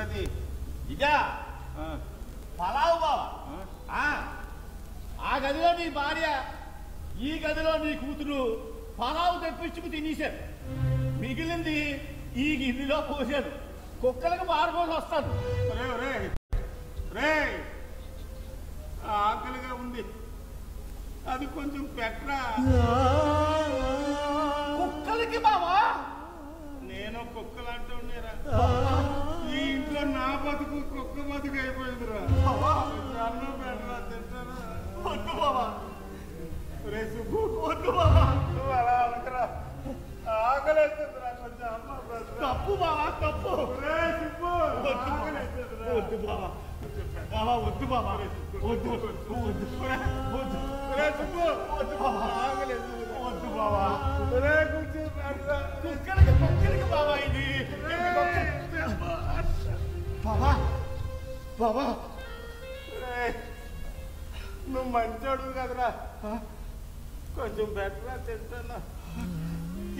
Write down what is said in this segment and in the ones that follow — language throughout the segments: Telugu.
ఏమిటది? ఇదా పలావు బావా. ఆ గదిలో నీ భార్య, ఈ గదిలో నీ కూతురు పలావు తెప్పించుకు తినేశారు. మిగిలింది ఈ గిన్నెలో పోసాను. కుక్కలకు మారుకోసి వస్తాను. ఆకలిగా ఉంది, అది కొంచెం పెట్టరా. కుక్కలకి బావా? నేను కుక్కలు అంటూ ఉండేరా. ఈ ఇంట్లో నా బతుకు కుక్క బతుకు అయిపోయిందిరా. అన్నం పెట్టరా, తింటారా? వద్దు బావా. రే సుబ్బు, వద్దు బావా, నువ్వు అలా అంటరా. ఆకలేస్తుందిరా, కొంచెం అన్నం పెట్టరా. తప్పు బావా, తప్పు. రే సుబ్బు, ఆకలేస్తుందిరా. వద్దు బావా, బావా వద్దు బావా, వద్దు వద్దు వద్దు. రే సుబ్బు, వద్దు బావా, ఆకలేస్తుంది. వద్దు బావా. రే కొంచెం పెట్టరా. కుక్కలకి బావా ఇది. బావా బావా, నువ్వు మంచోడు కదరా, కొంచెం బెటరా, తింటానా.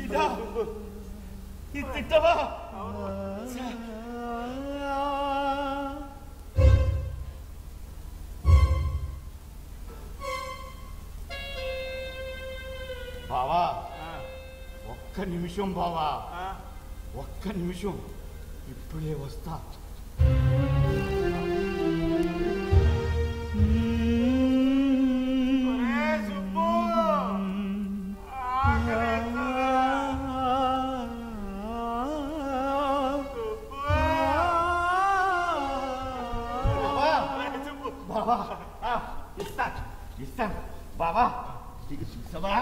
ఇదా ఇది తిట్టవా? బావా ఒక్క నిమిషం బావా, ఒక్క నిమిషం, ఇప్పుడే వస్తా. ఇస్తాను బావా. ఇది చూసావా?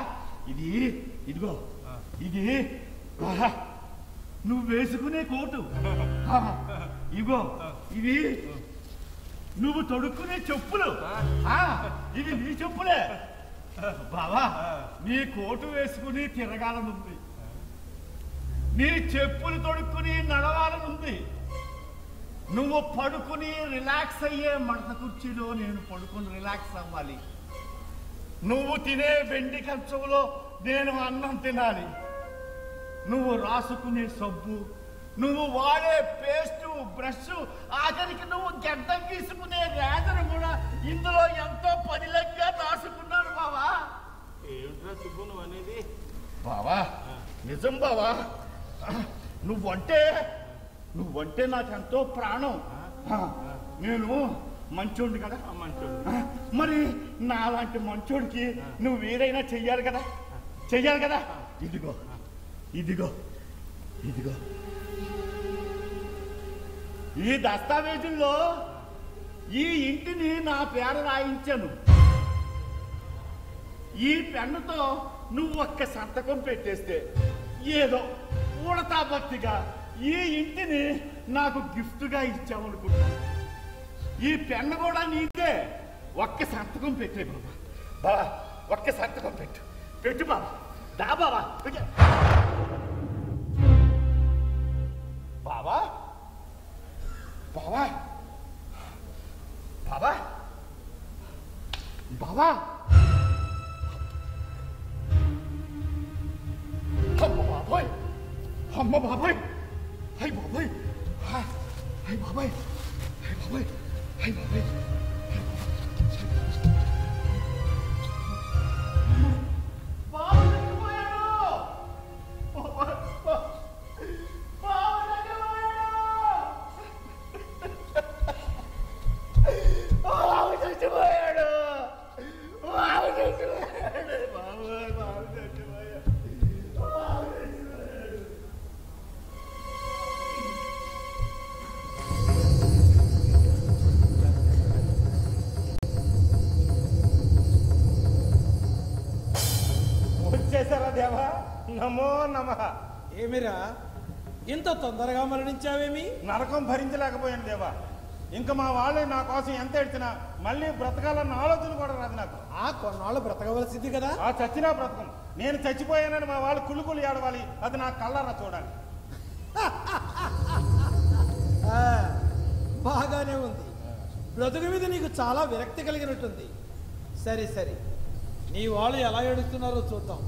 ఇదిగో ఇది నువ్వు వేసుకునే కోటు. ఇగో ఇది నువ్వు తొడుక్కునే చెప్పులు. ఇది నీ చెప్పులే బావా. నీ కోటు వేసుకుని తిరగాలనుంది, నీ చెప్పులు తొడుక్కుని నడవాలనుంది. నువ్వు పడుకుని రిలాక్స్ అయ్యే మడత కుర్చీలో నేను పడుకుని రిలాక్స్ అవ్వాలి. నువ్వు తినే వెండి కంచంలో నేను అన్నం తినాలి. నువ్వు రాసుకునే సబ్బు, నువ్వు వాడే పేస్టు, బ్రష్, ఆఖరికి నువ్వు గడ్డం గీసుకునే రేజర్ కూడా ఇందులో ఎంతో పదిలంగా రాసుకున్నాను బావా. ఏమిట్రా సుబ్బు నువ్వు అనేది? బావా నిజం బావా. నువ్వంటే నాకెంతో ప్రాణం. నేను మంచోడిని కదా. మంచోడు. మరి నాలాంటి మంచోడికి నువ్వు ఏదైనా చెయ్యాలి కదా, చెయ్యాలి కదా. ఇదిగో ఇదిగో ఇదిగో ఈ దస్తావేజుల్లో ఈ ఇంటిని నా పేర రాయించాను. ఈ పెన్నుతో నువ్వు ఒక్క సంతకం పెట్టేస్తే ఏదో ఉడతా భక్తిగా ఈ ఇంటిని నాకు గిఫ్ట్గా ఇచ్చామనుకుంటాను. ఈ పెన్ను కూడా నీదే. ఒక్క సంతకం పెట్టే బాబా. బాబా ఒక్క సంతకం పెట్టు బాబా. దా బాబా. బాబా బాబా బాబా బాబా. అమ్మ బాబాయ్, అమ్మ బాబాయ్, అయ్ బాబాయ్, అయ్ బాబాయ్, అయ్ బాబాయ్, అయ్ బాబాయ్. వచ్చేసారా దేవా? నమో నమః. ఏమిరా ఇంత తొందరగా మరణించావేమి? నరకం భరించలేకపోయాను దేవా. ఇంకా మా వాళ్ళే నా కోసం ఎంత ఎడిచినా మళ్ళీ బ్రతకాలన్న ఆలోచన కూడా రాదు నాకు. కొన్నాళ్ళు బ్రతకవలసింది కదా. చచ్చినా బ్రతకం. నేను చచ్చిపోయానని మా వాళ్ళు కుళ్ళుకులు ఏడవాలి. అది నా కళ్ళారా చూడాలి. బాగానే ఉంది. బ్రతుకు మీద నీకు చాలా విరక్తి కలిగినట్టుంది. సరే సరే, నీ వాళ్ళు ఎలా ఏడుస్తున్నారో చూద్దాం.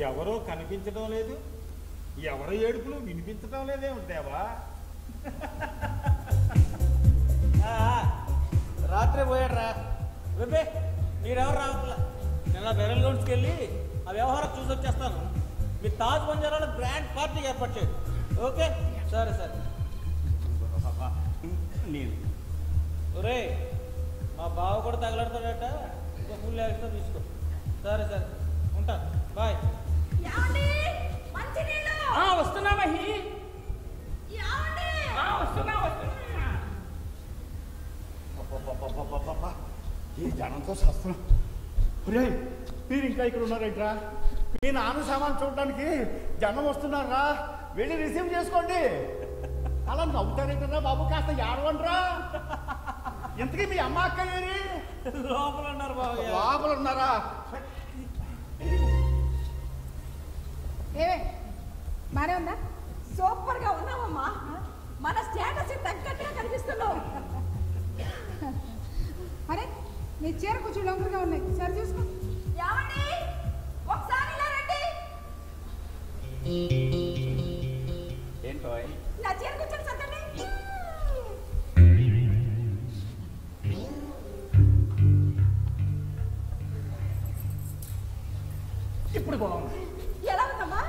ఎవరో కనిపించడం లేదు, ఎవరి ఏడుపులు వినిపించడం లేదేమిటి దేవా? రాత్రే పోయాడు రా బేబే, మీరెవరు రావట్లా. నిన్న బెరల్ గ్రౌండ్స్కి వెళ్ళి ఆ వ్యవహారం చూసి వచ్చేస్తాను. మీ తాజ్ బంజారాలో గ్రాండ్ పార్టీ ఏర్పాటు చేయండి. ఓకే, సరే సరే. నేను ఒరే, మా బావ కూడా తగలడతాడట, ఇంకో ఫుల్ ఎక్స్ట్రా తీసుకో. సరే సరే, ఉంటా, బాయ్. వస్తున్నా మహి, వస్తున్నా. ఈ జనంతో వస్తున్నా. మీరు ఇంకా ఇక్కడ ఉన్నారేంట్రా? మీ నాన్న సామాన్ చూడడానికి జనం వస్తున్నారా? వెళ్ళి రిసీవ్ చేసుకోండి. అలా నవ్వుతారేంటరా బాబు, కాస్త ఏడవండ్రా. ఇంతకీ మీ అమ్మ అక్క ఏరి? లోపల ఉన్నారు బాబు. లోపల ఉన్నారా? ఏవే బానే ఉందా? సూపర్ గా ఉన్నావమ్మా. మన స్టేటస్ తగ్గట్టుగా కనిపిస్తున్నావు. అరే నీ చీర కొంచెం లొంగరుగా ఉన్నాయి, సరి చూసుకో. ఏమండి ఒకసారి ఇలా రండి. ఏంటో నా చీర కొంచెం సర్దండి. ఇప్పుడు బాగుంది. ఎలా ఉందమ్మా?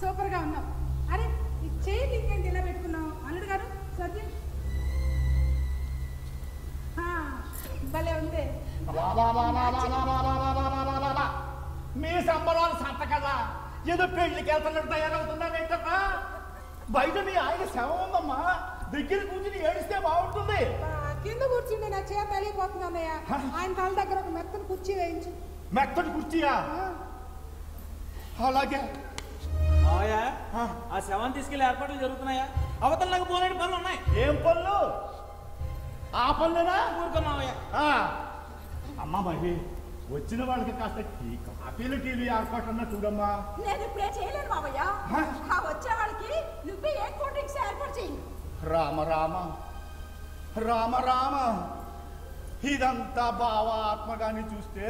సూపర్ గా ఉన్నావు. అరే ఈ చేయి ఇంకేంటి ఇలా పెట్టుకున్నావు? అల్లుడు గారు సర్ది. భలే ఉంది. మీ సంబరాలు సంత కదా, ఏదో పెళ్లికి వెళ్తున్నట్టు తయారవుతున్నారేంటమ్మా? బయట మీ ఆయన శవ ఉందమ్మా, దగ్గర కూర్చుని ఏడిస్తే బాగుంటుంది. కింద కూర్చుండి నా చేత తగిలిపోతుంది అన్నయ్య. ఆయన తల దగ్గర ఒక మెత్తని కుర్చీ వేయించు. మెత్తటి కుర్చీయా? అలాగే. ఆ శవాన్ని తీసుకెళ్లి ఏర్పాట్లు జరుగుతున్నాయా? అవతల నాకు పోలేని పనులు ఉన్నాయి. ఏం పనులు? ఆ పనులేనా? ఊరుకో మావయ్య. అమ్మ మహి, వచ్చిన వాళ్ళకి కాస్త కాఫీలు టీలు ఏర్పాటు చూడమ్మా. నేను ఇప్పుడే చేయలేను మావయ్య. వచ్చే వాళ్ళకి నువ్వే ఏ కూల్ డ్రింక్స్ ఏర్పాటు చేయి. రామ రామ రామ రామ, ఇదంతా భావాత్మగాన్ని చూస్తే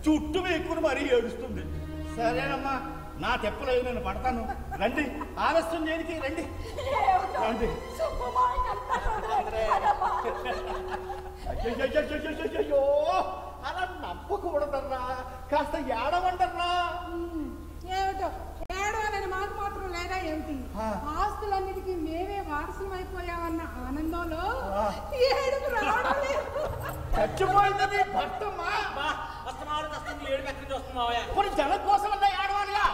జుట్టు వేక్కుని మరీ ఏడుస్తుంది. సరేనమ్మా, నా తెప్పలేదు, నేను పడతాను. రండి, ఆలస్యం దేనికి, రండి రండి. అయ్యో, అలా నవ్వకూడదర్రా, కాస్త ఏడవండర్రా. ఏమిటో ఏడవలని మాకు మాత్రం లేదా ఏమిటి? ఆస్తులన్నిటికీ మేమే వారసులం అయిపోయామన్న ఆనందంలో ఏడుపు రావడం లేదు. చచ్చిపోయింది భర్తమ్మా. ఏడు ఎక్కడి వస్తుంది మావయ్య? ఇప్పుడు జనం కోసం అన్నా ఏడవాలిగా.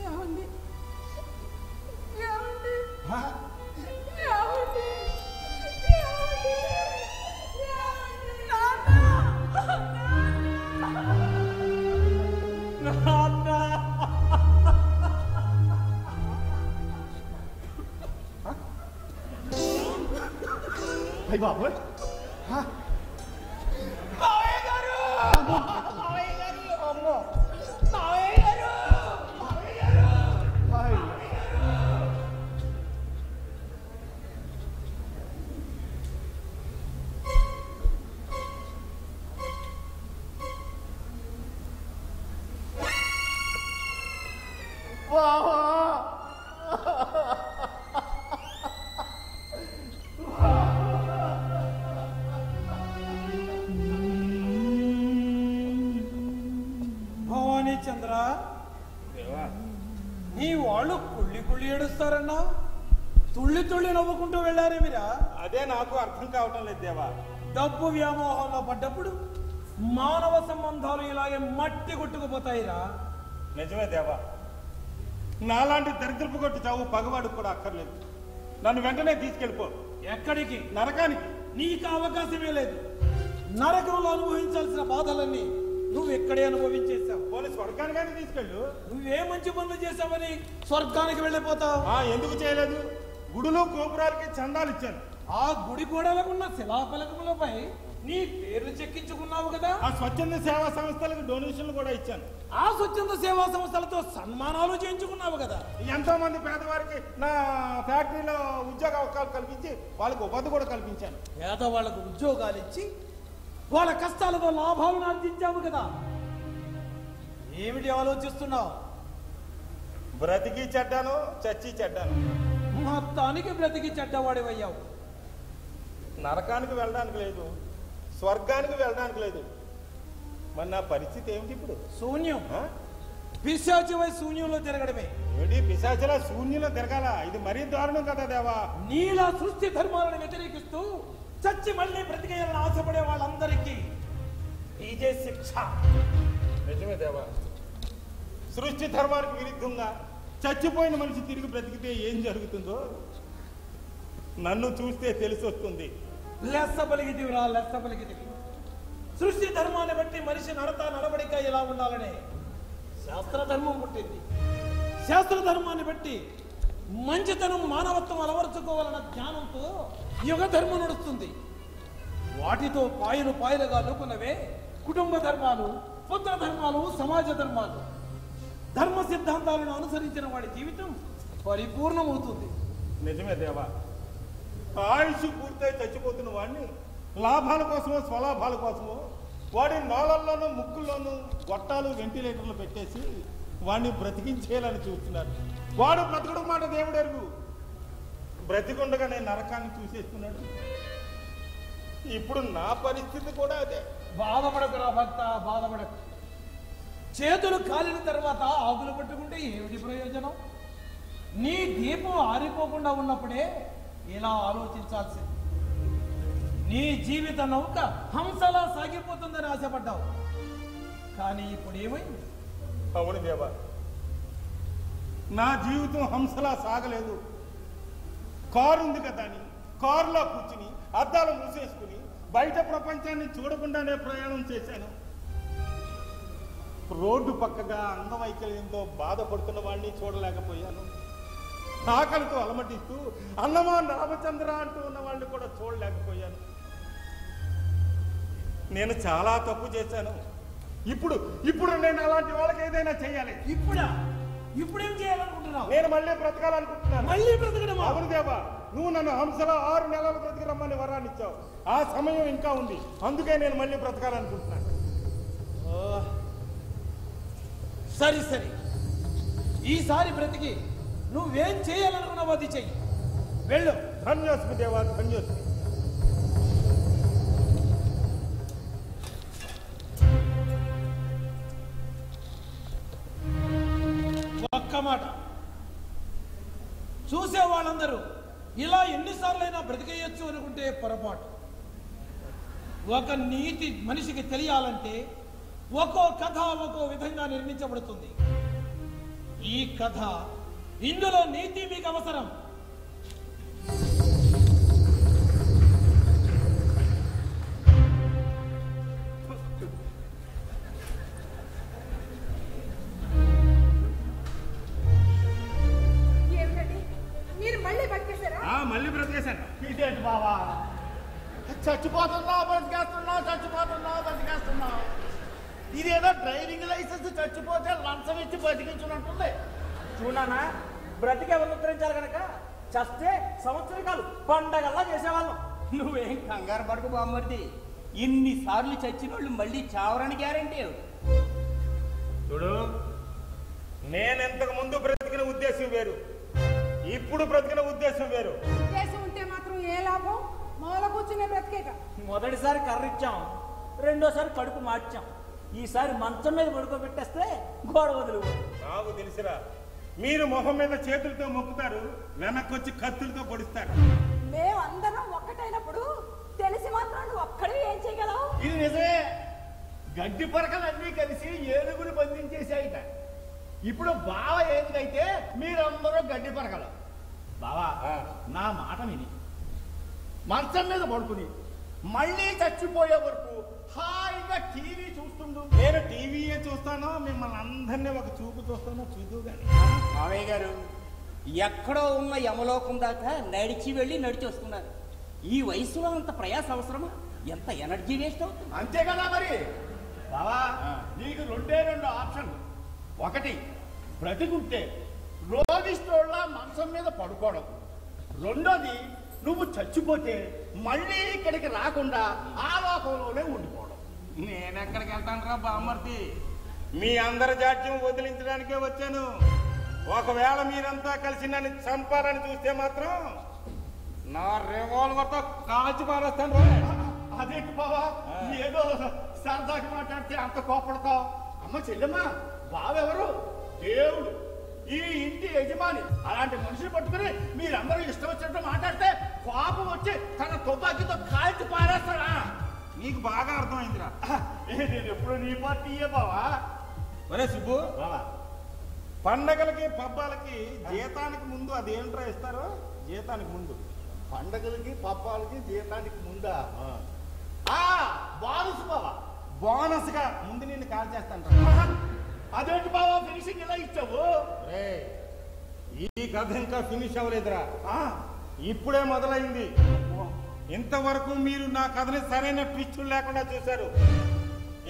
ఏమండి ఏమండి అయ్య బాబు, భవానీ చంద్ర, నీ వాళ్ళు కుళ్ళి కుళ్ళి ఏడుస్తారన్నా, తుళ్ళి తుళ్ళి నవ్వుకుంటూ వెళ్ళారే మీరా? అదే నాకు అర్థం కావటం లేదు దేవా. డబ్బు వ్యామోహంలో పడ్డప్పుడు మానవ సంబంధాలు ఇలాగే మట్టి కొట్టుకుపోతాయిరా. నిజమే దేవా, నాలాంటి దరిద్రపు కొట్టి చావు పగవాడికి కూడా అక్కర్లేదు. నన్ను వెంటనే తీసుకెళ్ళిపో. ఎక్కడికి? నరకానికి. నీకు అవకాశమే లేదు. నరకంలో అనుభవించాల్సిన బాధలన్నీ నువ్వు ఎక్కడే అనుభవించేశావు. పోలీసు స్వర్గానికైనా తీసుకెళ్ళు. నువ్వే మంచి పనులు చేశావని స్వర్గానికి వెళ్ళిపోతావు. ఎందుకు చేయలేదు? గుడులు గోపురాలకి చందాలు ఇచ్చాను. ఆ గుడి గోడలకు ఉన్న శిలాఫలకములపై నీ పేర్లు చెక్కించుకున్నావు కదా. ఆ స్వచ్ఛంద సేవా సంస్థలకు డొనేషన్లు కూడా ఇచ్చాను. ఆ స్వచ్ఛంద సేవా సంస్థలతో సన్మానాలు చేయించుకున్నావు కదా. ఎంతో మంది పేదవారికి నా ఫ్యాక్టరీలో ఉద్యోగ అవకాశాలు కల్పించి వాళ్ళకి ఉపాధి కూడా కల్పించాను. పేదవాళ్లకు ఉద్యోగాలు ఇచ్చి వాళ్ళ కష్టాలతో లాభాలను ఆర్జించావు కదా. ఏమిటి ఆలోచిస్తున్నావు? బ్రతికి చెడ్డాను, చచ్చి చెడ్డాను. మొత్తానికి బ్రతికి చెడ్డవాడివయ్యావు. నరకానికి వెళ్ళడానికి లేదు, స్వర్గానికి వెళ్ళడానికి లేదు. మరి నా పరిస్థితి ఏమిటి ఇప్పుడు? శూన్యం. పిశాచివై శూన్యంలో తిరగడమే. ఏమిటి పిశాచిలా శూన్యంలో తిరగాల? ఇది మరీ దారుణం కదా దేవా. నీలా సృష్టి ధర్మాలను వ్యతిరేకిస్తూ చచ్చి మళ్ళీ బ్రతికేయాలని ఆశపడే వాళ్ళందరికీ ఇదే శిక్ష. నిజమే దేవా. సృష్టి ధర్మానికి విరుద్ధంగా చచ్చిపోయిన మనిషి తిరిగి బ్రతికితే ఏం జరుగుతుందో నన్ను చూస్తే తెలిసి వస్తుంది. లెస్స పలికిదివిరా, లెస్స పలికిదివి. సృష్టి ధర్మాన్ని బట్టి మనిషి నడవడిక ఎలా ఉండాలనే శాస్త్ర ధర్మం పుట్టింది. శాస్త్ర ధర్మాన్ని బట్టి మంచితనం, మానవత్వం అలవరుచుకోవాలన్న జ్ఞానంతో యుగ ధర్మం నడుస్తుంది. వాటితో పాయలుగా నూకున్నవే కుటుంబ ధర్మాలు, పుత్ర ధర్మాలు, సమాజ ధర్మాలు. ధర్మ సిద్ధాంతాలను అనుసరించిన వాడి జీవితం పరిపూర్ణమవుతుంది. నిజమే దేవా. ఆయుష్ పూర్తయి చచ్చిపోతున్న వాడిని లాభాల కోసమో స్వలాభాల కోసమో వాడి నోళ్ళల్లోనూ ముక్కుల్లోనూ గొట్టాలు వెంటిలేటర్లు పెట్టేసి వాడిని బ్రతికించేయాలని చూస్తున్నారు. వాడు బ్రతకడం మాట దేవుడెరుగు. బ్రతికుండగా నేను నరకాన్ని చూసేస్తున్నాడు. ఇప్పుడు నా పరిస్థితి కూడా అదే. బాధపడకురా భక్త, బాధపడకు. చేతులు కాలిన తర్వాత ఆకులు పట్టుకుంటే ఏమిటి ప్రయోజనం? నీ దీపం ఆరిపోకుండా ఉన్నప్పుడే ఇలా ఆలోచించాల్సింది. నీ జీవిత నౌక హంసలా సాగిపోతుందని ఆశపడ్డావు, కానీ ఇప్పుడు ఏమైంది? అవును దేవా, నా జీవితం హంసలా సాగలేదు. కారు ఉంది కదా అని కారులో కూర్చుని అద్దాలు మూసేసుకుని బయట ప్రపంచాన్ని చూడకుండానే ప్రయాణం చేశాను. రోడ్డు పక్కగా అంగవైకల్యంతో బాధపడుతున్న వాడిని చూడలేకపోయాను. ఆకలితో అలమటిస్తూ అన్నమా రామచంద్ర అంటూ ఉన్న వాళ్ళని కూడా చూడలేకపోయాను. నేను చాలా తప్పు చేశాను. ఇప్పుడు నేను అలాంటి వాళ్ళకి ఏదైనా చేయాలి. ఇప్పుడేం చేయాలనుకుంటున్నావు? నేను మళ్ళీ బ్రతకాలనుకుంటున్నాను. మళ్ళీ బ్రతకడం? అవును దేవా, నువ్వు నన్ను హంసలో 6 నెలలు బ్రతికి రమ్మని వరాన్ని ఇచ్చావు. ఆ సమయం ఇంకా ఉంది, అందుకే నేను మళ్ళీ బ్రతకాలనుకుంటున్నాను. సరే, ఈసారి బ్రతికి నువ్వేం చేయాలనుకున్నావు అది చెయ్యి. వెళ్ళు. ధన్యోస్మి దేవా, ధన్యోస్మి. ఒక్క మాట, చూసే వాళ్ళందరూ ఇలా ఎన్నిసార్లైనా బ్రతికేయచ్చు అనుకుంటే పొరపాటు. ఒక నీతి మనిషికి తెలియాలంటే ఒక్కో కథ ఒక్కో విధంగా నిర్మించబడుతుంది. ఈ కథ, ఇందులో నీతి మీకు అవసరం. ఏమిటండి, మీరు మళ్ళీ బతికేశారా? మళ్ళీ బ్రతికేశాను. ఇదేంటి బావా, చచ్చిపోతున్నావు బతికేస్తున్నావు. ఇదేదో డ్రైవింగ్ లైసెన్స్ చచ్చిపోతే లంచం ఇచ్చి బతికించున్నట్టుంది. చూడనా, బ్రతికెవరు ఉత్తరించాలి కనుక చస్తే సంవత్సరాలు పండగల్లా చేసేవాళ్ళం. నువ్వేం కంగారు పడుకు బామ్మర్ది. ఇన్నిసార్లు చచ్చిన వాళ్ళు మళ్ళీ చావరని గ్యారంటీ. చూడు, నేను ఇంతకు ముందు బ్రతికిన ఉద్దేశం వేరు, ఇప్పుడు బ్రతికిన ఉద్దేశం వేరు. ఉద్దేశం ఉంటే మాత్రం ఏ లాభం? మూల కూర్చునే బ్రతికేక. మొదటిసారి కర్రిచ్చాం, రెండోసారి కడుపు మార్చాం, ఈసారి మంచం మీద పడుకోబెట్టేస్తే గోడ వదిలి. నాకు తెలిసిరా, మీరు మొహం మీద చేతులతో మొక్కుతారు, వెనక్కొచ్చి కత్తులతో పొడుస్తారు. మేమందరం ఒక్కటైనప్పుడు తెలిసి మాత్రం నువ్వు ఒక్కడే ఏం చేయగలవు? ఇది నిజమే. గడ్డి పరకలన్నీ కలిసి ఏనుగుని బంధించేసాయిట. ఇప్పుడు బావ ఏనుగైతే మీరందరూ గడ్డి పరకలు. బావా, నా మాట విని మంచం మీద పడుకుని మళ్ళీ చచ్చిపోయే వరకు హాయిగా టీవీ చూస్తుండు. నేను టీవీయే చూస్తానో, మిమ్మల్ని అందరినీ ఒక చూపు చూస్తానో చూద్దు కానీ. మామయ్య గారు ఎక్కడో ఉన్న యమలోకం దాకా నడిచి వెళ్ళి నడిచి వస్తున్నారు. ఈ వయసులో అంత ప్రయాస అవసరమా? ఎంత ఎనర్జీ వేస్ట్ అవుతుంది. అంతే కదా మరి. బావా, నీకు 2 ఆప్షన్లు. ఒకటి, బ్రతికుంటే రోగిస్టోళ్ళ మంచం మీద పడుకోవడం. రెండోది, నువ్వు చచ్చిపోతే మళ్ళీ ఇక్కడికి రాకుండా ఆ లోకంలోనే ఉండిపోవడం. నేనెక్కడికి వెళ్తాను రా బామ్మర్ది? మీ అందరి జాడ్యం వదిలించడానికే వచ్చాను. ఒకవేళ మీరంతా కలిసి నన్ను చంపాలని చూస్తే మాత్రం నా రివాల్వర్తో కాల్చి పారేస్తాను. అదేంటి బావా ఏదో సరదాకి మాట్లాడితే అంత కోపడతావు? అమ్మ చెల్లెమ్మా, బావెవరు? దేవుడు, ఈ ఇంటి యజమాని. అలాంటి మనుషులు పట్టుకుని మీరందరూ ఇష్టం వచ్చినట్టు మాట్లాడితే కోపం వచ్చి తన తుపాకీతో కాల్చి పారేస్తాడా? నీకు బాగా అర్థమైందిరా. నేను ఎప్పుడు నీ పార్టీయే బావా. ఒరే సుబ్బు, బావా పండగలకి పబ్బాలకి జీతానికి ముందు అదేంట్రా ఇస్తారు? జీతానికి ముందు పండగలకి పబ్బాలకి జీతానికి ముందా? బోనస్ బావా. బోనస్ గా ముందు నిన్ను కాల్ చేస్తాను. అదేంటి బావా ఫినిషింగ్ ఇలా ఇచ్చావు? ఈ కథ ఇంకా ఫినిష్ అవ్వలేదురా, ఇప్పుడే మొదలైంది. ఇంతవరకు మీరు నా కథని సరైన ట్విస్టులు లేకుండా చూశారు.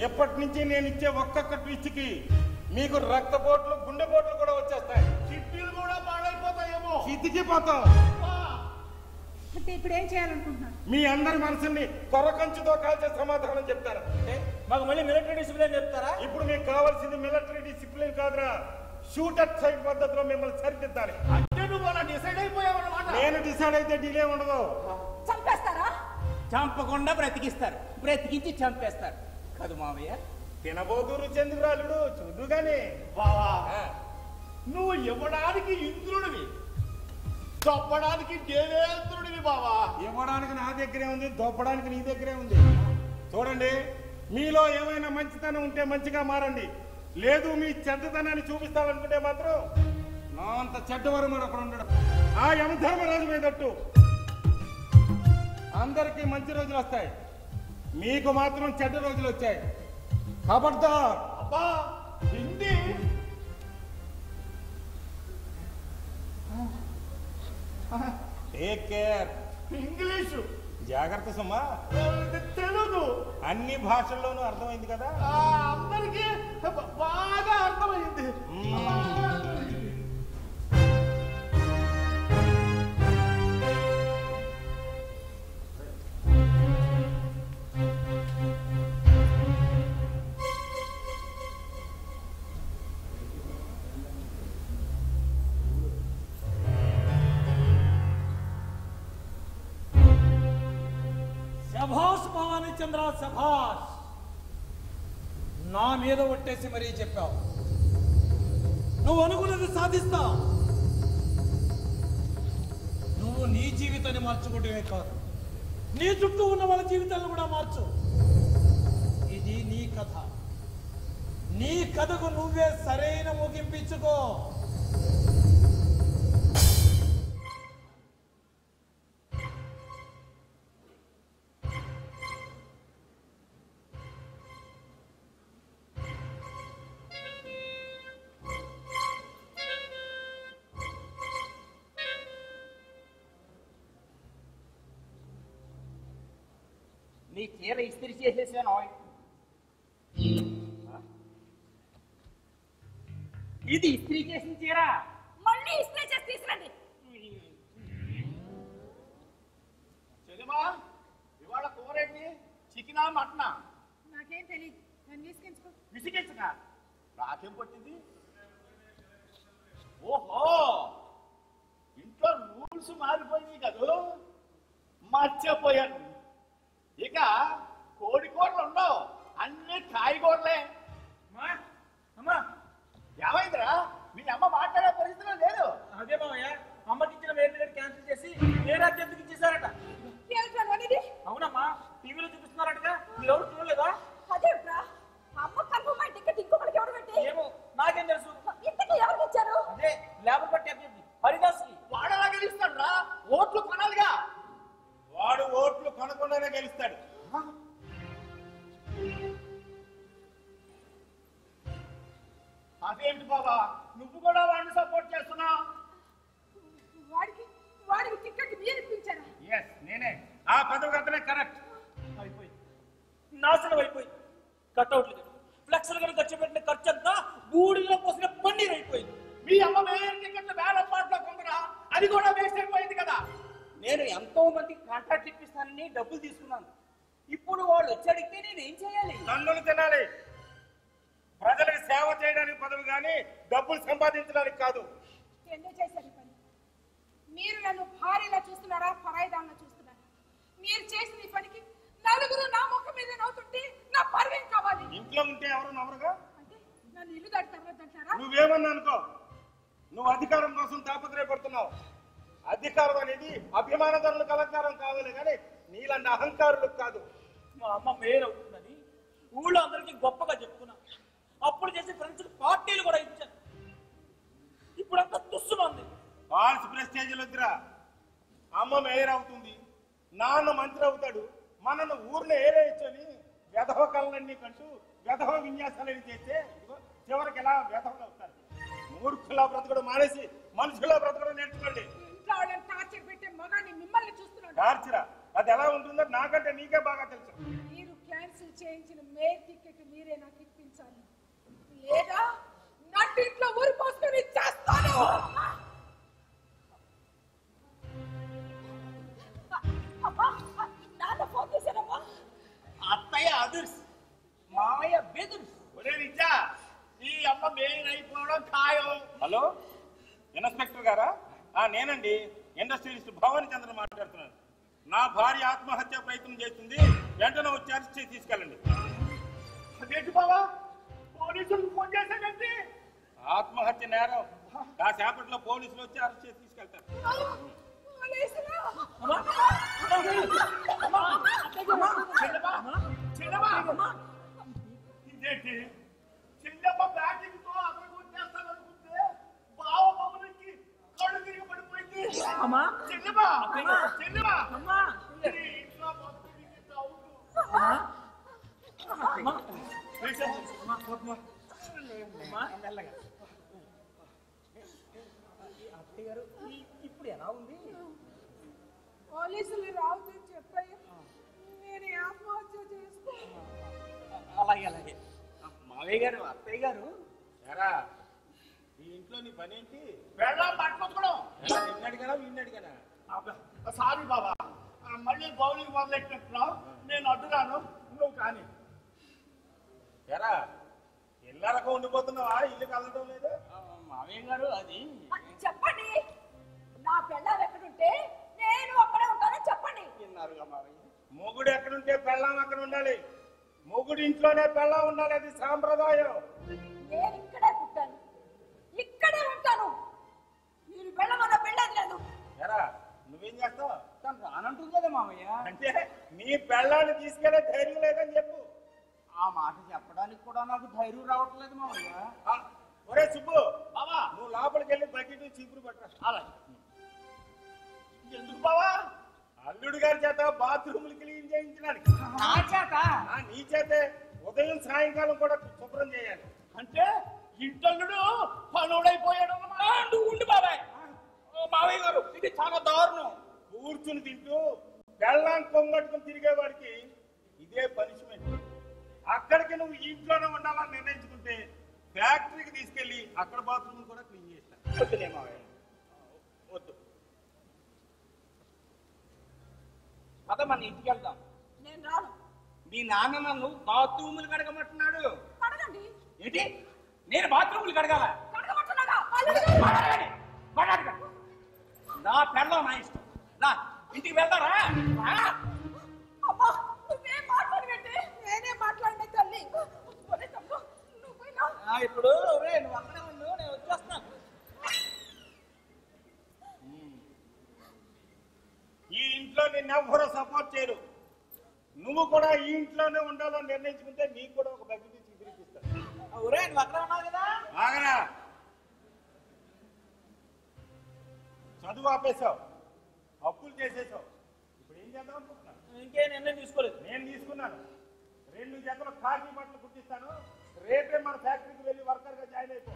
ఎప్పటి నుంచి నేను ఇచ్చే ఒక్కొక్క ట్విస్ట్ కి మీకు రక్తపోట్లు, గుండెపోట్లు కూడా వచ్చేస్తాయి. కిడ్నీలు కూడా పాడైపోతాయేమో. చితికిపోతాం. అంటే ఇప్పుడు ఏం చేయాలనుకుంటున్నాను? మీ అందరి మనసుని కొరకంచుతో కాల్చే సమాధానం చెప్తారా? మాకు మళ్ళీ మిలిటరీ డిసిప్లిన్ చెప్తారా? ఇప్పుడు మీకు కావాల్సింది మిలిటరీ డిసిప్లిన్ కాదురా, షూటర్ సైడ్ పద్ధతిలో మిమ్మల్ని సరిదిద్దాలి. అంటే నువ్వు అలా డిసైడ్ అయిపోయావన్నమాట. నేను డిసైడ్ అయితే డిలే ఉండదు. చంపేస్తారా? చంపకుండా బ్రతికిస్తారు, బ్రతికించి చంపేస్తారు కాదు మావయ్య. తినబోతూ రుచెందుకురాలుడు చూడు గాని. బావా నువ్వు ఇవ్వడానికి ఇంద్రుడివి, తప్పడానికి దేవేంద్రుడివి బావా. ఇవ్వడానికి నా దగ్గరే ఉంది, దొప్పడానికి నీ దగ్గరే ఉంది. చూడండి, మీలో ఏమైనా మంచితనం ఉంటే మంచిగా మారండి. లేదు మీ చెడ్డతనాన్ని చూపిస్తామనుకుంటే మాత్రం నా అంత చెడ్డవరం అక్కడ ఉండడం. ఆ యమధర్మరాజు మీదట్టు అందరికీ మంచి రోజులు వస్తాయి, మీకు మాత్రం చెడ్డ రోజులు వచ్చాయి. ఖబర్దార్. అబ్బా హిందీ టేక్ కేర్. ఇంగ్లీషు జాగ్రత్త సుమా. తెలుగు అన్ని భాషల్లోనూ అర్థమైంది కదా? అందరికీ బాగా అర్థమైంది. శభాష్ భవానీ చంద్ర, శభాష్. నా మీద ఒట్టేసి మరీ చెప్పావు. నువ్వు అనుకున్నది సాధిస్తావు. నువ్వు నీ జీవితాన్ని మార్చుకోవటమే కాదు, నీ చుట్టూ ఉన్న వాళ్ళ జీవితాలను కూడా మార్చు. ఇది నీ కథ. నీ కథకు నువ్వే సరైన ముగింపించుకో. నీ చీర ఇస్త్రీ చేసేసాను. ఇది ఇస్త్రీ చేసిన చీర. మళ్ళీ ఇస్త్రీ చేసి తీసుకురండి. చెలిమా ఇవాళ కూరేంటి? చికెనా మటనా? నాకేం తెలియదు, నేను తీసుకెంచుకో. విసిగించగా నాకేం పట్టింది? ఓహో ఇంట్లో రూల్స్ మారిపోయింది కదూ, మర్చిపోయాను. ఇక కోడి కూరలు ఉండవు, అన్ని కాయగూరలే. అమ్మా ఏమైందిరా? మీ అమ్మ మాట్లాడే పరిస్థితిలో లేదు. అదే మామయ్య, అమ్మకి ఇచ్చిన వేరే టికెట్ క్యాన్సిల్ చేసి వేరే అత్యంతకి ఇచ్చేసారట. అవునమ్మా, టీవీలో చూపిస్తున్నారటగా, మీరెవరు చూడలేదా? అదేట్రా, అమ్మ కన్ఫర్మ్ టికెట్ ఇంకొకరికి ఎవరు పెట్టి? ఏమో నాకేం తెలుసు. ఇంతకీ ఎవరికి ఇచ్చారు? అదే లేబర్ పార్టీ అభ్యర్థి హరిదాస్ కి. వాడలా గెలుస్తాడు రా, ఓట్లు కొనాలిగా. వాడు ఓట్లు కొనకుండానే గెలుస్తాడు. అదేంటి బాబా, నువ్వు కూడా వాడిని సపోర్ట్ చేస్తున్నావు? వాడికి టికెట్ మీరు ఇప్పించారా? ఎస్, నేనే. ఆ పదవి అతనే కరెక్ట్. అయిపోయి నాశనం అయిపోయి, కట్అవుట్లు ఫ్లెక్స్లు కనుక ఖర్చు పెట్టిన ఖర్చు అంతా బూడిలో పోసిన పన్నీర్ అయిపోయింది. మీ అమ్మ వేరే టికెట్లు వేల పాటలో కొందరా, అది కూడా వేస్ట్ అయిపోయింది కదా. నేను ఎంతో మందికి కాంట్రాక్ట్ ఇప్పిస్తానని డబ్బులు తీసుకున్నాను. ఇప్పుడు వాళ్ళు వచ్చి అడిగితే నేను ఏం చేయాలి? నన్ను తినాలి, ప్రజలకు సేవ చేయడానికి పదవి కానీ డబ్బులు సంపాదించడానికి కాదు. ఎందుకు చేశారు ఈ పని? మీరు నన్ను భార్యలా చూస్తున్నారా, పరాయిదాన్లా చూస్తున్నారా? మీరు చేసిన ఈ పనికి నలుగురు నా ముఖం మీద నవ్వుతుంటే నా పరువేం కావాలి? ఇంట్లో ఉంటే ఎవరు నవ్వరుగా? అంటే నన్ను ఇల్లు దాటి తరగదంటారా? నువ్వేమన్నా అనుకో, నువ్వు అధికారం కోసం తాపత్రయపడుతున్నావు. అధికారం అనేది అభిమానధనులకు అలంకారం కావాలి కానీ నీలాంటి అహంకారులకు కాదు. మా అమ్మ మేలు అవుతుందని ఊళ్ళో అందరికి గొప్పగా చెప్పుకున్నా. అప్పుడు చేసి ఫ్రెండ్స్ పార్టీలు కూడా ఇచ్చాను. ఇప్పుడంతా తుస్సుమంది. ఫాల్స్ ప్రెస్టేజ్లు వద్దురా. అమ్మ మేయర్ అవుతుంది, నాన్న మంత్రి అవుతాడు, మనను ఊర్లో ఏరేయచ్చని వెధవ కళలన్నీ కంటూ వెధవ విన్యాసాలని చేస్తే చివరికి ఎలా వెధవలు అవుతారు. మూర్ఖులా బ్రతకడం మానేసి మనుషులా బ్రతకడం నేర్చుకోండి. ఇంట్లో వాళ్ళని టార్చర్ పెట్టే మగాన్ని మిమ్మల్ని చూస్తున్నాడు. టార్చరా? అది ఎలా ఉంటుందో నాకంటే నీకే బాగా తెలుసు. మీరు క్యాన్సిల్ చేయించిన మేయర్ టికెట్ మీరే నాకు ఇప్పించాలి, లేదా నట్టింట్లో ఊరు పోసుకొని చేస్తాను. నాన్న ఫోన్ చేశారమ్మా. అత్తయ్య అదుర్స్, మామయ్య బెదుర్స్. ఒరే నిజా, ఈ అమ్మ మెయిన్ అయిపోవడం ఖాయం. హలో, ఇన్స్పెక్టర్ గారా? నేనండి, ఇండస్ట్రియలిస్ట్ భవానీ చంద్రన్ మాట్లాడుతున్నాను. నా భార్య ఆత్మహత్య ప్రయత్నం చేస్తుంది, వెంటనే వచ్చి అరెస్ట్ చేసి తీసుకెళ్ళండి. అదేంటి బావా, పోలీసులకు ఫోన్ చేశానంటే? ఆత్మహత్య నేరం, కాసేపట్లో పోలీసులు వచ్చి అరెస్ట్ చేసి తీసుకెళ్తారు. ఇదేంటి చిన్నమ్మ బ్యాటింగ్ తో అతను వచ్చేస్తాననుకుంటే బావ మమ్మల్ని కళ్ళు తిరిగి పడిపోయింది. చిన్నమ్మా చిన్నమ్మా ఇంట్లో మొత్తం ఇప్పుడు ఎలా ఉంది? పోలీసులు రావద్దని చెప్పాయి, నేను ఆత్మహత్య చేసుకో. అలాగే అలాగే. మావయ్య గారు, అత్తయ్య గారు, ఎరా ఈ ఇంట్లో నీ పని ఏంటి? వెళ్ళాం పట్టుకోవడం. నిన్ను అడిగానా వీడిని అడిగానా? సారీ బాబా, మళ్ళీ బౌలింగ్ మొదలెట్టినట్టున్నావు. నేను అడ్డురాను, నువ్వు కానీ. ఎరా ఇళ్ళరకం ఉండిపోతున్నావా? ఇల్లు కలగడం లేదు. మావయ్య గారు అది చెప్పండి, నా పెళ్ళాం ఎక్కడుంటే నేను అక్కడే ఉంటానని చెప్పండి. విన్నారుగా మావయ్య. మొగుడు ఎక్కడుంటే పెళ్ళాం అక్కడ ఉండాలి. మొగుడు ఇంట్లోనే పెళ్ళాం ఉండాలి, అది సాంప్రదాయం. నేను ఇక్కడే పుట్టాను, ఇక్కడే ఉంటాను. మీరు వెళ్ళమన్న పెళ్ళేది లేదు. ఎరా నువ్వేం చేస్తావు? తను రానంటుంది కదా మావయ్య. అంటే నీ పెళ్ళాన్ని తీసుకెళ్లే ధైర్యం లేదని చెప్పు. ఆ మాట చెప్పడానికి కూడా నాకు ధైర్యం రావట్లేదు మావయ్య. ఒరే సుబ్బు, బాబా నువ్వు లోపలికి వెళ్ళి బకెట్ చీపురు పట్ట. అలాగే. ఎందుకు బావా? అల్లుడు గారి చేత బాత్రూములు క్లీన్ చేయించడానికి. నా చేత? నీ చేతే ఉదయం సాయంకాలం కూడా శుభ్రం చేయాలి. అంటే ఇంటల్లుడు పనుడైపోయాడు. నువ్వు ఉండి బాబాయ్. మావయ్య గారు, ఇది చాలా దారుణం. కూర్చుని తింటూ బెల్లం కొంగట్టుకుని తిరిగేవాడికి ఇదే పనిష్మెంట్. అక్కడికి నువ్వు ఇంట్లోనే ఉండాలని నిర్ణయించుకుంటే ఫ్యాక్టరీకి తీసుకెళ్లి అక్కడ బాత్రూమ్ కూడా క్లీన్ చేస్తాను. వద్దులే మావయ్య, వద్దు. పద మన ఇంటికి వెళ్దాం. నేను రాను. మీ నాన్న నన్ను బాత్రూములు కడగమంటున్నాడు. కడగండి. ఏంటి? నేను బాత్రూములు కడగాల? కడగమంటున్నాగా? నా పెళ్ళం నా ఇష్టం. నా ఇంటికి వెళ్తారా? అమ్మా, నువ్వేం మాట్లాడగంటే నేనే మాట్లాడిన తల్లి. నువ్వు పోయినా ఇప్పుడు నువ్వు అక్కడే ఉండు, నేను వచ్చేస్తాను. ఈ ఇంట్లో నిన్నెవ్వరూ సపోర్ట్ చేయరు. నువ్వు కూడా ఈ ఇంట్లోనే ఉండాలని నిర్ణయించుకుంటే నీకు కూడా ఒక బకెట్ చిగురిపిస్తాను. ఒరే నువ్వు అక్కడ ఉన్నావు కదా? ఆగరా, చదువు ఆపేశావు, అప్పులు చేసేసావు, ఇప్పుడు ఏం చేద్దాం అనుకుంటున్నాను? ఇంకే నిర్ణయం తీసుకోలేదు. నేను తీసుకున్నాను. 2 జతలు ఖాకీ బట్టలు కుట్టిస్తాను. రేపే మన ఫ్యాక్టరీకి వెళ్ళి వర్కర్ గా జాయిన్ అయిపో.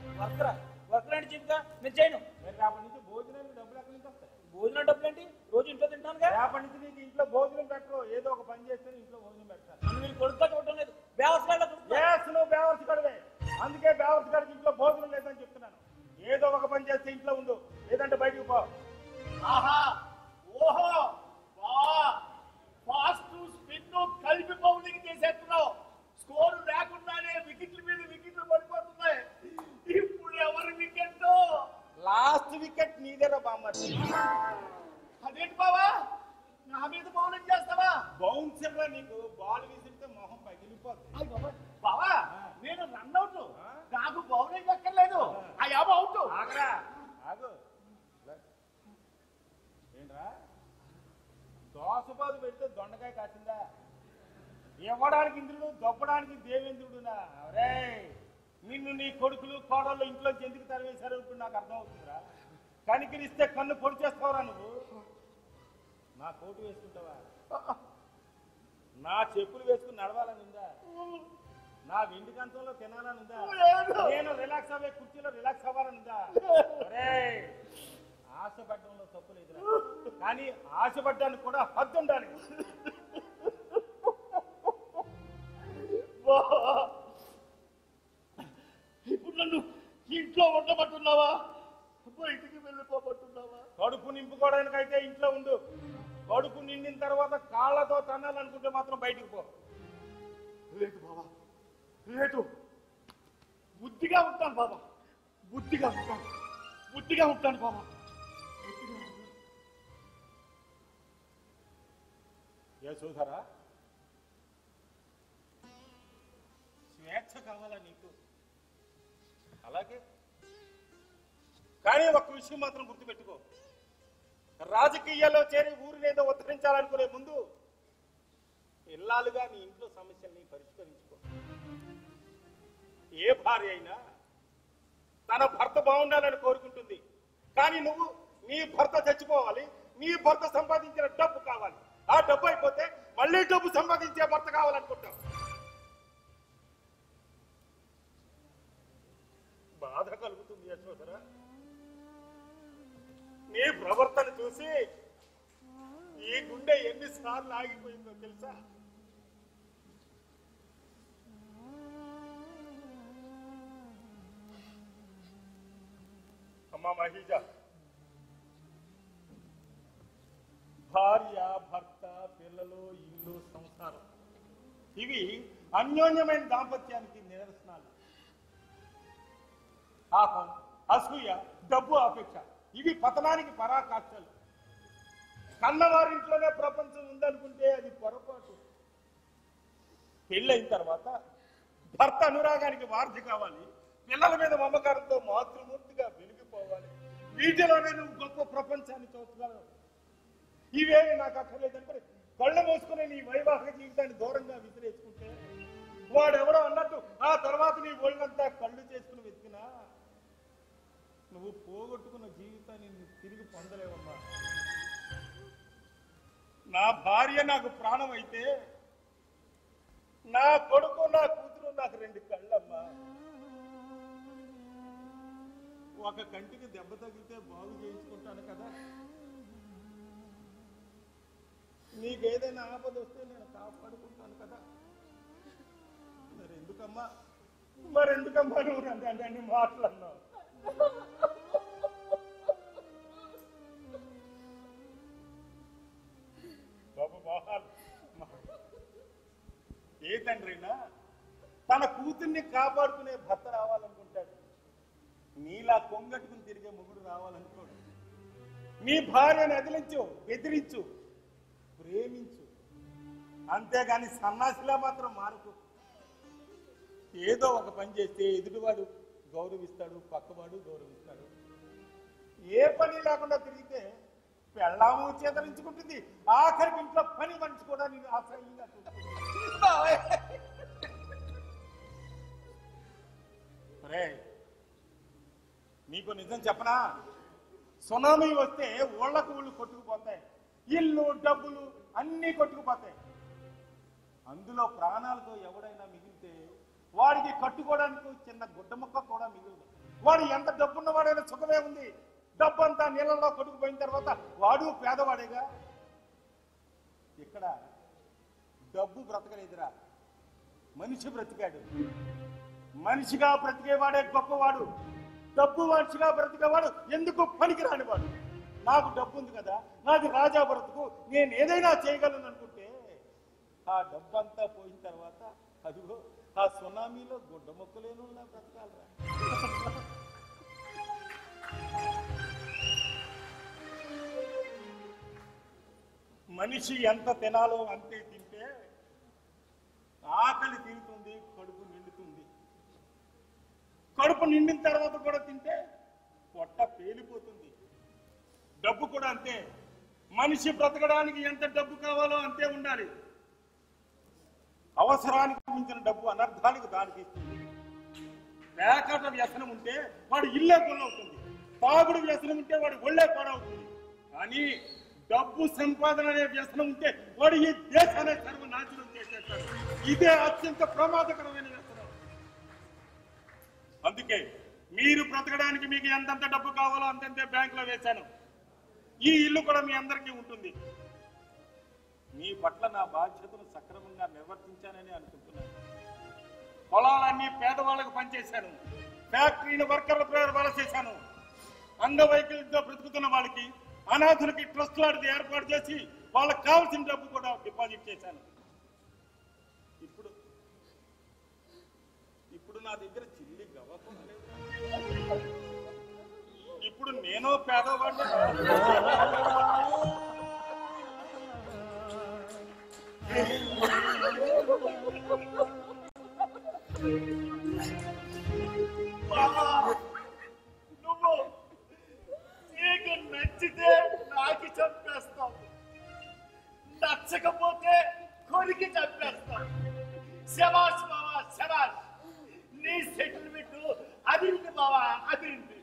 వర్కర్ అంటే చెప్తా నేను చేయను. మరి రేపటి నుంచి భోజనానికి డబ్బులు ఎక్కడి నుంచి వస్తాయి? భోజనం డబ్బులు ఏంటి? రోజు ఇంట్లో తింటాను కదా. రేపటి నుంచి నీకు ఇంట్లో భోజనం పెట్టరు, ఏదో ఒక పని చేస్తే ఇంట్లో భోజనం పెడతాను. నన్ను మీరు కొడుకుగా చూడటం లేదు, బేవసగాళ్ళ నువ్వు బేవర్స్ గడవే, అందుకే బేవర్స్ గడికి ఇంట్లో భోజనం లేదని చెప్తున్నాను. ఏదో ఒక పని చేస్తే ఇంట్లో ఉండు, లేదంటే బయటకు పో. ఆహా, ఓహో, ఫాస్ట్ స్పిన్ కలిపి బౌలింగ్ చేసేస్తున్నావు. స్కోర్ లేకుండానే వికెట్ల మీద వికెట్లు పడిపోతున్నాయి. మరి. అదేంటి బావా నా మీద బౌలింగ్ చేస్తావా? బౌన్సర్ రా నీకు, బాల్ విసిరితే మొహం పగిలిపోతుంది. బావా నేను రన్అట్, నాకు బౌలింగ్ ఎక్కర్లేదు, అయ్యాబో అవుట్. ఆగరా ఆగు. ఏంట్రా దోసపాదు పెడితే దొండకాయ కాసిందా? ఇవ్వడానికి ఇంద్రుడు, దొప్పడానికి దేవేంద్రుడునా? అరే నిన్ను నీ కొడుకులు కోడళ్ళు ఇంట్లోంచి ఎందుకు తరివేశారు ఇప్పుడు నాకు అర్థం అవుతుందిరా. కనికరిస్తే కన్ను పొడి చేస్తావురా నువ్వు. నా కోటు వేసుకుంటావా? నా చెప్పులు వేసుకుని నడవాలని ఉందా? నా వెండి కంచంలో తినాలని ఉందా? నేను రిలాక్స్ అవ్వే కుర్చీలో రిలాక్స్ అవ్వాలని ఉందా? అరే ఆశపడ్డంలో తప్పు లేదురా, కానీ ఆశపడ్డానికి కూడా హద్దు ఉండాలి. ఇప్పుడు నన్ను ఇంట్లో ఉండబట్టున్నావా, బయటికి వెళ్ళిపోబట్టున్నావా? కడుపు నింపుకోవడానికైతే ఇంట్లో ఉండు. కడుపు నిండిన తర్వాత కాళ్ళతో తన్నాలనుకుంటే మాత్రం బయటికి పో. లేదు బాబా లేదు, బుద్ధిగా ఉంటాను బాబా, బుద్ధిగా ఉంటాను బాబా. యశోధరా, స్వేచ్ఛ కావాలా నీకు? అలాగే, కానీ ఒక్క విషయం మాత్రం గుర్తుపెట్టుకో. రాజకీయాల్లో చేరి ఊరినేదో ఉద్ధరించాలనుకునే ముందు ఇల్లాలుగా నీ ఇంట్లో సమస్యల్ని పరిష్కరించుకో. ఏ భార్య అయినా తన భర్త బాగుండాలని కోరుకుంటుంది, కానీ నువ్వు నీ భర్త చచ్చిపోవాలి, నీ భర్త సంపాదించిన డబ్బు కావాలి. ఆ డబ్బు అయిపోతే మళ్ళీ డబ్బు సంపాదించే భర్త కావాలనుకుంటావు. బాధ కలుగుతుంది యశోధర. నీ ప్రవర్తన చూసి ఈ గుండె ఎన్నిసార్లు ఆగిపోయిందో తెలుసా? అమ్మా మహీజ, భార్య, భర్త, పిల్లలు, ఇల్లు, సంసారం ఇవి అన్యోన్యమైన దాంపత్యానికి నిదర్శనాలు. పాపం, అసూయ, డబ్బు అపేక్ష ఇవి పతనానికి పరాకాష్ఠలు. కన్నవారింట్లోనే ప్రపంచం ఉందనుకుంటే అది పొరపాటు. పెళ్ళైన తర్వాత భర్త అనురాగానికి వారధి కావాలి, పిల్లల మీద మమకారంతో మాతృమూర్తిగా వెలిగిపోవాలి. వీటిలోనే నువ్వు గొప్ప ప్రపంచాన్ని చూడగలవు. ఇవేమి నాకు అక్కర్లేదనుకుని కళ్ళు మూసుకుని నీ వైవాహిక జీవితాన్ని దూరంగా విసిరేసుకుంటే వాడెవడో అన్నట్టు ఆ తర్వాత నీ ఒళ్ళంతా కళ్ళు చేసుకుని వెతికినా నువ్వు పోగొట్టుకున్న జీవితాన్ని నువ్వు తిరిగి పొందలేవమ్మా. నా భార్య నాకు ప్రాణం అయితే నా కొడుకు, నా కూతురు నాకు 2 కళ్ళమ్మా. ఒక కంటికి దెబ్బ తగిలితే బాగు చేయించుకుంటాను కదా. నీకేదైనా ఆపద వస్తే నేను కాపాడుకుంటాను కదా. మరెందుకమ్మా నువ్వు నన్ను మాట్లాడినావు? ఏ తండ్రైనా తన కూతుర్ని కాపాడుకునే భర్త రావాలనుకుంటాడు, నీలా కొంగట్టుకుని తిరిగే మొగుడు రావాలనుకోడు. నీ భార్యను ఎదిరించు, బెదిరించు, ప్రేమించు, అంతేగాని సన్నాసిలా మాత్రం మారకు. ఏదో ఒక పని చేస్తే ఎదుటివాడు గౌరవిస్తాడు, పక్కవాడు గౌరవిస్తాడు. ఏ పని లేకుండా తిరిగితే పెళ్ళాము చేతరించుకుంటుంది, ఆఖరికి ఇంట్లో పని మనిషి కూడా నేను ఆశ్రయంగా చూస్తుంది. నీకు నిజం చెప్పనా? సునామీ వస్తే ఊళ్ళకు ఊళ్ళు కొట్టుకుపోతాయి, ఇల్లు, డబ్బులు అన్నీ కొట్టుకుపోతాయి. అందులో ప్రాణాలతో ఎవడైనా మిగిలితే వాడికి కట్టుకోవడానికి చిన్న గుడ్డ ముక్క కూడా మిగిలింది. వాడు ఎంత డబ్బున్నవాడైనా సుఖమే ఉంది. డబ్బు అంతా నీళ్ళలో కొట్టుకుపోయిన తర్వాత వాడు పేదవాడేగా. ఇక్కడ డబ్బు బ్రతకలేదురా, మనిషి బ్రతికాడు. మనిషిగా బ్రతికేవాడే గొప్పవాడు. డబ్బు మనిషిగా బ్రతికేవాడు ఎందుకు పనికిరానివాడు. నాకు డబ్బు ఉంది కదా, నాది రాజా బ్రతుకు, నేను ఏదైనా చేయగలను అనుకుంటే ఆ డబ్బు అంతా పోయిన తర్వాత అదిగో ఆ సునామీలో గుడ్డ మొక్కలేను బ్రతకాలరా. మనిషి ఎంత తినాలో అంతే తింటే ఆకలి తీరుతుంది, కడుపు నిండుతుంది. కడుపు నిండిన తర్వాత కూడా తింటే పొట్ట పేలిపోతుంది. డబ్బు కూడా అంతే. మనిషి బ్రతకడానికి ఎంత డబ్బు కావాలో అంతే ఉండాలి. అవసరానికి మించిన డబ్బు అనర్థానికి దారితీస్తుంది. పేకాట వ్యసనం ఉంటే వాడు ఇల్లే కొల్లవుతుంది. తాగుడు వ్యసనం ఉంటే వాడు ఒళ్ళే పాడవుతుంది. కానీ డబ్బు సంపాదన అనే వ్యసనం ఉంటే వాడు ఈ దేశాన్ని సర్వనాశనం చేసేస్తాడు. ఇదే అత్యంత ప్రమాదకరమైన వ్యసనం. అందుకే మీరు బ్రతకడానికి మీకు ఎంతెంత డబ్బు కావాలో అంతంతే బ్యాంకులో వేశాను. ఈ ఇల్లు కూడా మీ అందరికీ ఉంటుంది. మీ పట్ల నా బాధ్యతను సక్రమంగా నిర్వర్తించానని అనుకుంటున్నాను. పొలాలన్నీ పేదవాళ్ళకు పనిచేశాను. ఫ్యాక్టరీని వర్కర్ల పేరు వలసేశాను. అంగవైకల్యంతో బ్రతుకుతున్న వాళ్ళకి, అనాథులకి ట్రస్ట్ లాంటిది ఏర్పాటు చేసి వాళ్ళకి కావాల్సిన డబ్బు కూడా డిపాజిట్ చేశాను. ఇప్పుడు నా దగ్గర చిల్లి గవ్వకం లేదు. ఇప్పుడు నేను పేదవాడిని. నువ్వు నీకు నచ్చితే నాకు చంపేస్తావు, నచ్చకపోతే కొరికి చంపేస్తావు. శబాష్ బావా శబాష్, నీ సెటిల్మెంట్ అదిరింది బావా, అదిరింది.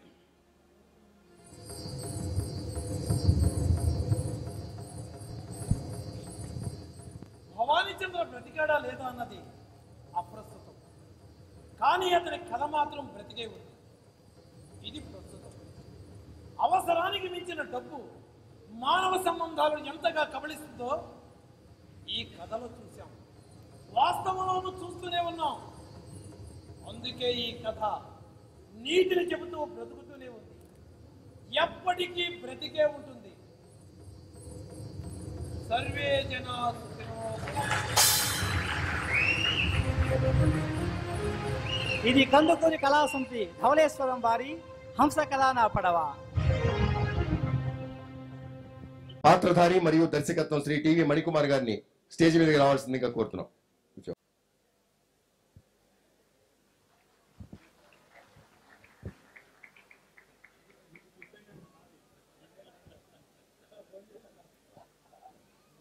భవానీచంద్ర బ్రతికాడా లేదా అన్నది అప్రస్తుతం. కానీ అతని కథ మాత్రం బ్రతికే ఉంది. ఇది ప్రస్తుతం. అవసరానికి మించిన డబ్బు మానవ సంబంధాలు ఎంతగా కబళిస్తుందో ఈ కథలో చూశాం, వాస్తవంలోనూ చూస్తూనే ఉన్నాం. అందుకే ఈ కథ నీతిని చెబుతూ బ్రతుకుతూనే ఉంది, ఎప్పటికీ బ్రతికే ఉంటుంది. సర్వే జనా సుఖినో ఇది కందుకూరి కళా సమితి ధవళేశ్వరం వారి హంస కళానా పడవ. పాత్రధారి మరియు దర్శకత్వం శ్రీ టీవీ మణికుమార్ గారిని స్టేజ్ మీదకి రావాల్సిందిగా కోరుతున్నాం.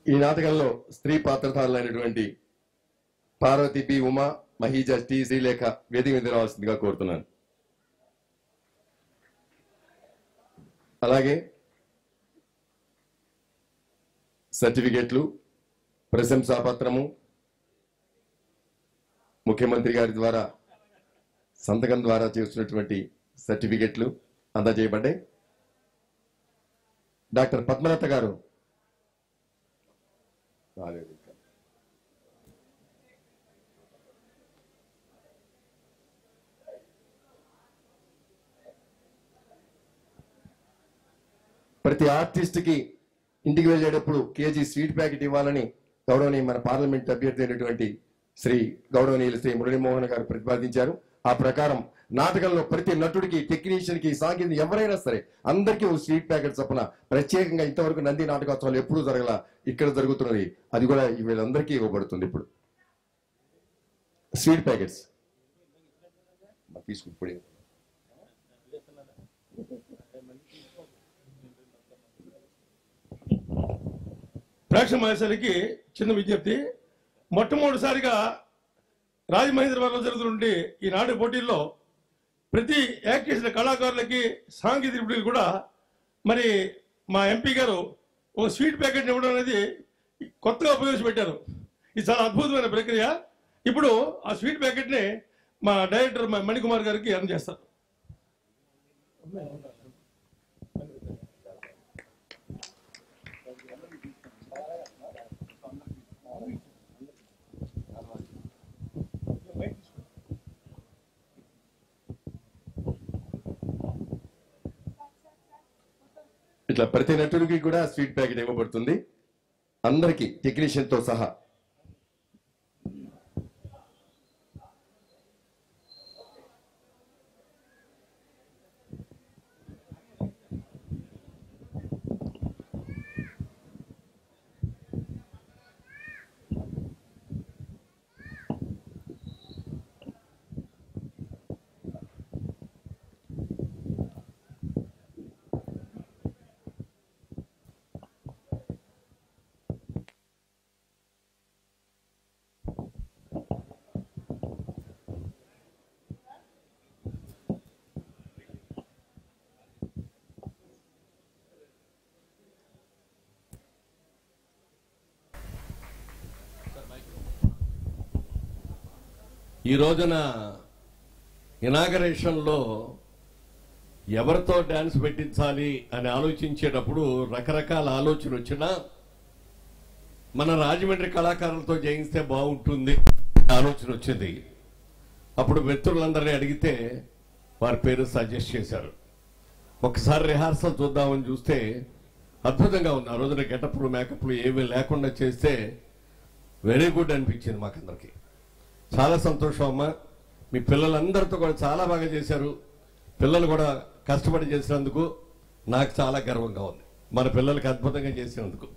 ఈ నాటకంలో స్త్రీ పాత్రధారులైనటువంటి పార్వతి బి ఉమా, మహీజా టి శ్రీలేఖ వేదిక మీద రావాల్సిందిగా కోరుతున్నాను. అలాగే సర్టిఫికెట్లు, ప్రశంసాపత్రము ముఖ్యమంత్రి గారి ద్వారా సంతకం ద్వారా చేస్తున్నటువంటి సర్టిఫికెట్లు అందజేయబడ్డాయి. డాక్టర్ పద్మలత గారు ప్రతి ఆర్టిస్ట్ కి ఇంటికి వెళ్ళేటప్పుడు కేజీ స్వీట్ ప్యాకెట్ ఇవ్వాలని గౌరవనీయ మన పార్లమెంట్ అభ్యర్థి అయినటువంటి శ్రీ గౌరవనీయులు శ్రీ మురళీమోహన్ గారు ప్రతిపాదించారు. ఆ ప్రకారం నాటకంలో ప్రతి నటుడికి, టెక్నీషియన్ కి, సాంకేతిక ఎవరైనా సరే అందరికీ ఒక స్వీట్ ప్యాకెట్ చొప్పున ప్రత్యేకంగా ఇంతవరకు నంది నాటకోత్సవాలు ఎప్పుడూ జరగల, ఇక్కడ జరుగుతున్నది. అది కూడా వీళ్ళందరికీ ఇవ్వబడుతుంది. ఇప్పుడు స్వీట్ ప్యాకెట్స్ తీసుకుంటే ప్రేక్షక మహేశ్వరికి చిన్న విజ్ఞప్తి. మొట్టమొదటిసారిగా రాజమహేంద్రవరంలో జరుగుతుంటే ఈ నాటక పోటీల్లో ప్రతి యాక్ట్ చేసిన కళాకారులకి, సాంకేతిక నిపుణులు కూడా మరి మా ఎంపీ గారు ఒక స్వీట్ ప్యాకెట్ ఇవ్వడం అనేది కొత్తగా ప్రవేశపెట్టారు. ఇది చాలా అద్భుతమైన ప్రక్రియ. ఇప్పుడు ఆ స్వీట్ ప్యాకెట్ని మా డైరెక్టర్ మణికుమార్ గారికి అందజేస్తారు. ఇట్లా ప్రతి నటుడికి కూడా స్వీట్ ప్యాకెట్ ఇవ్వబడుతుంది, అందరికీ, టెక్నీషియన్ తో సహా. ఈ రోజున ఇనాగరేషన్లో ఎవరితో డాన్స్ పెట్టించాలి అని ఆలోచించేటప్పుడు రకరకాల ఆలోచన వచ్చినా మన రాజమండ్రి కళాకారులతో చేయిస్తే బాగుంటుంది ఆలోచన వచ్చింది. అప్పుడు మిత్రులందరినీ అడిగితే వారి పేరు సజెస్ట్ చేశారు. ఒకసారి రిహార్సల్ చూద్దామని చూస్తే అద్భుతంగా ఉంది. ఆ రోజున గెటప్లు మేకప్లు ఏమీ లేకుండా చేస్తే వెరీ గుడ్ అనిపించింది మాకందరికి. చాలా సంతోషం అమ్మా. మీ పిల్లలందరితో కూడా చాలా బాగా చేశారు. పిల్లలు కూడా కష్టపడి చేసినందుకు నాకు చాలా గర్వంగా ఉంది. మన పిల్లలకి అద్భుతంగా చేసినందుకు.